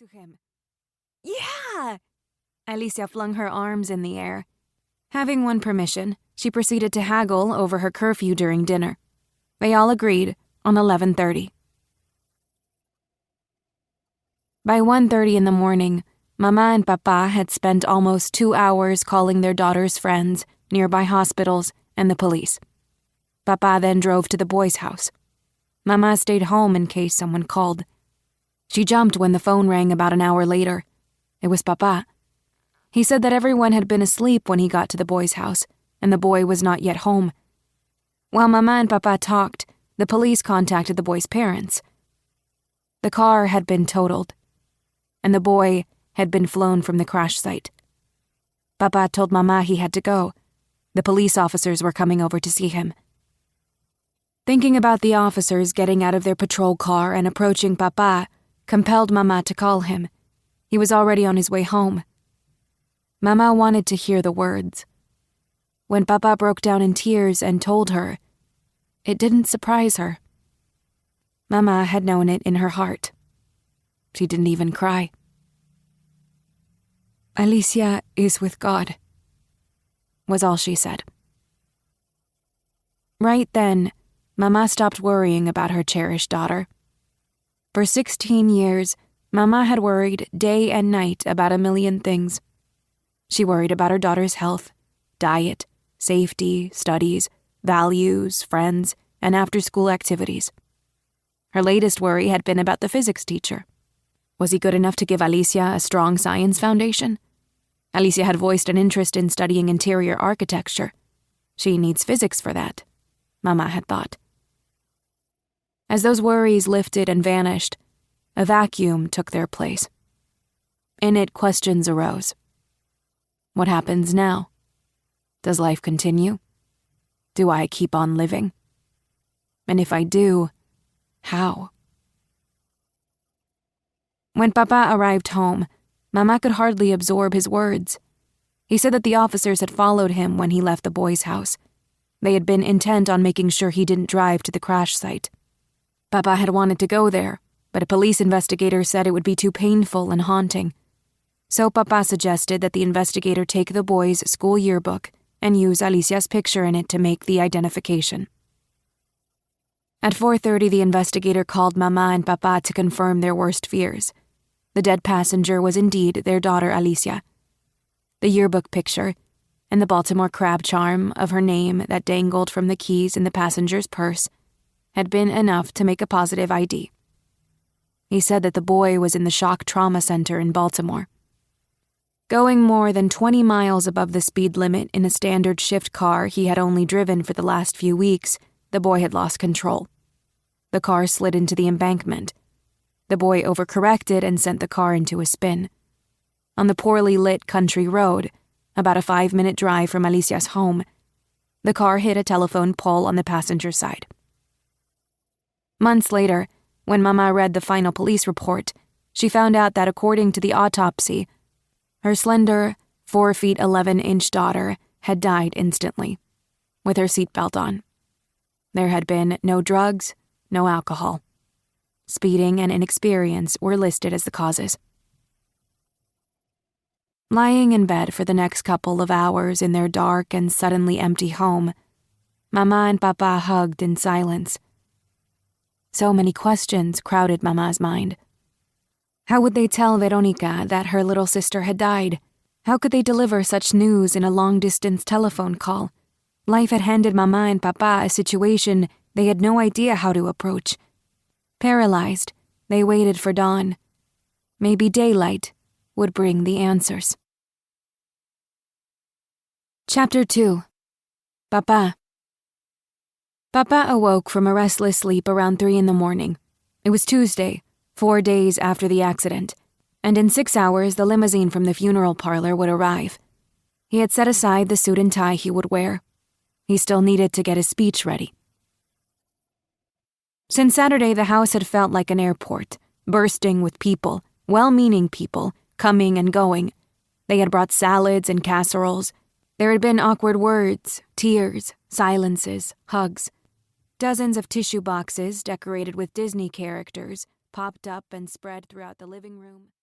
to him. Yeah! Alicia flung her arms in the air. Having won permission, she proceeded to haggle over her curfew during dinner. They all agreed on 11:30. By 1:30 in the morning, Mama and Papa had spent almost 2 hours calling their daughter's friends, nearby hospitals, and the police. Papa then drove to the boys' house. Mama stayed home in case someone called. She jumped when the phone rang about an hour later. It was Papa. He said that everyone had been asleep when he got to the boys' house, and the boy was not yet home. While Mama and Papa talked, the police contacted the boy's parents. The car had been totaled, and the boy had been flown from the crash site. Papa told Mama he had to go. The police officers were coming over to see him. Thinking about the officers getting out of their patrol car and approaching Papa compelled Mama to call him. He was already on his way home. Mama wanted to hear the words. When Papa broke down in tears and told her, it didn't surprise her. Mama had known it in her heart. She didn't even cry. Alicia is with God, was all she said. Right then, Mama stopped worrying about her cherished daughter. For 16 years, Mama had worried day and night about a million things. She worried about her daughter's health, diet, safety, studies, values, friends, and after-school activities. Her latest worry had been about the physics teacher. Was he good enough to give Alicia a strong science foundation? Alicia had voiced an interest in studying interior architecture. She needs physics for that, Mama had thought. As those worries lifted and vanished, a vacuum took their place. In it, questions arose. What happens now? Does life continue? Do I keep on living? And if I do, how? When Papa arrived home, Mama could hardly absorb his words. He said that the officers had followed him when he left the boys' house. They had been intent on making sure he didn't drive to the crash site. Papa had wanted to go there, but a police investigator said it would be too painful and haunting. So Papa suggested that the investigator take the boys' school yearbook and use Alicia's picture in it to make the identification. At 4:30, the investigator called Mama and Papa to confirm their worst fears. The dead passenger was indeed their daughter Alicia. The yearbook picture, and the Baltimore crab charm of her name that dangled from the keys in the passenger's purse, had been enough to make a positive ID. He said that the boy was in the shock trauma center in Baltimore. Going more than 20 miles above the speed limit in a standard shift car he had only driven for the last few weeks, the boy had lost control. The car slid into the embankment. The boy overcorrected and sent the car into a spin. On the poorly lit country road, about a 5-minute drive from Alicia's home, the car hit a telephone pole on the passenger side. Months later, when Mama read the final police report, she found out that according to the autopsy, her slender, 4 feet 11-inch daughter had died instantly, with her seatbelt on. There had been no drugs, no alcohol. Speeding and inexperience were listed as the causes. Lying in bed for the next couple of hours in their dark and suddenly empty home, Mama and Papa hugged in silence. So many questions crowded Mama's mind. How would they tell Veronica that her little sister had died? How could they deliver such news in a long-distance telephone call? Life had handed Mama and Papa a situation they had no idea how to approach. Paralyzed, they waited for dawn. Maybe daylight would bring the answers. Chapter 2. Papa. Papa awoke from a restless sleep around 3 a.m. It was Tuesday, 4 days after the accident, and in 6 hours the limousine from the funeral parlor would arrive. He had set aside the suit and tie he would wear. He still needed to get his speech ready. Since Saturday, the house had felt like an airport, bursting with people, well-meaning people, coming and going. They had brought salads and casseroles. There had been awkward words, tears, silences, hugs. Dozens of tissue boxes decorated with Disney characters popped up and spread throughout the living room.